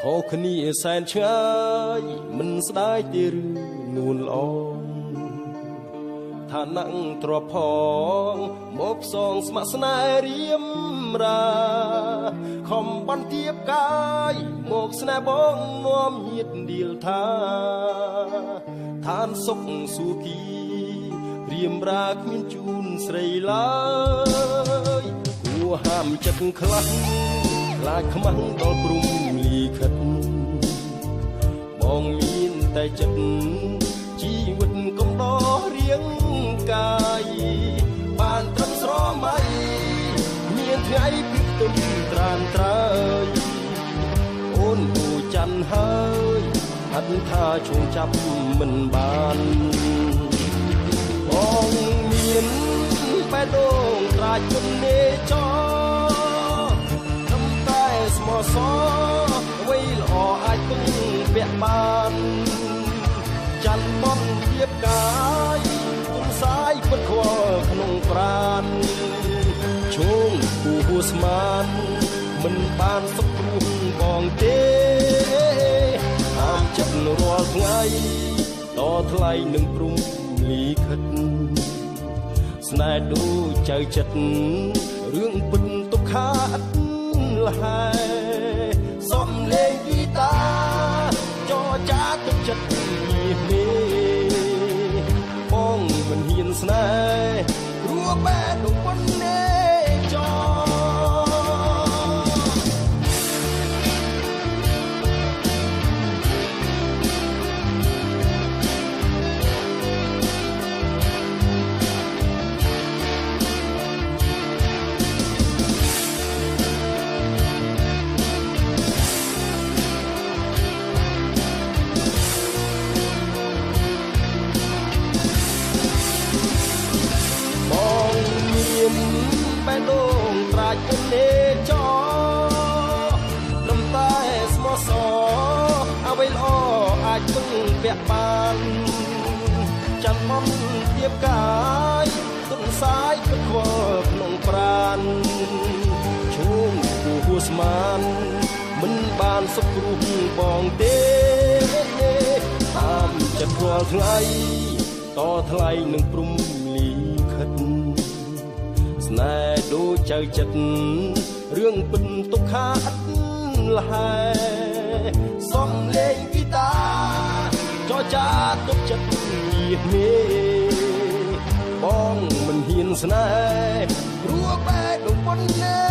ខុសគ្នាសែនឆ្ងាយមិនស្ដាយទេឬនួនល្អឋានៈទ្រពផងមកផ្សងស្ម័គ្រស្នេហ៍រៀមរាខំបន្ទាបកាយមកស្នេហ៍បងនាំញាតដៀលថាឋានសុខសុគីរៀមរាគ្មានជូនស្រីឡើយគួហាមចិត្តខ្លះខ្លាចខ្មាំងដល់ព្រំលីខិតបងមានតែចិត្តជីវិតកំដររៀងកាយបានត្រឹមស្រមៃមានថ្ងៃពីទុំត្រានត្រើយអូនគូច័ន្ទហើយហត់ថាជួងចាប់មិនបានបងមានបែរដូងត្រាជន់នេចត្រឹមតែស្មោះសរអ្វីល្អអាចពឹងពាក់បានច័ន្ទបំទៀបកាយគុំសាយពិតខ្វល់ក្នុងប្រាណជូងគូហួស្មានមិនបានសុខព្រោះបងទេហាមចិត្តរាល់ថ្ងៃតថ្លៃនឹងព្រំលីខិតស្នេហ៍ដូចចៅចិត្តរឿងពិតទុក្ខាឥតលហែសំលេងហ្គីតាចរចាទឹកចិត្តនេះបងមិនហ៊ានស្នេហ៍រួបែរដូចប៉ុណ្ណេចបែរដូងត្រាចគុណនេចត្រឹមតែស្មោះសរអ្វីល្អអាចពឹងពាក់បានចាំបំទៀបកាយទុនសាយពិតខ្វល់ក្នុងប្រាណជូងគូហួស្មានមិនបានសុខព្រោះបងទេតាមចិត្តរាល់ថ្ងៃតថ្លៃនឹងព្រំលីខិតស្នេហ៍ដូចចៅចិត្តរឿងពិតទុក្ខាឥតលហែសំលេងហ្គីតាចរចាទុកចិត្តញាមេបងមិនហ៊ានស្នេហ៍រួបែរដូចប៉ុណ្ណេ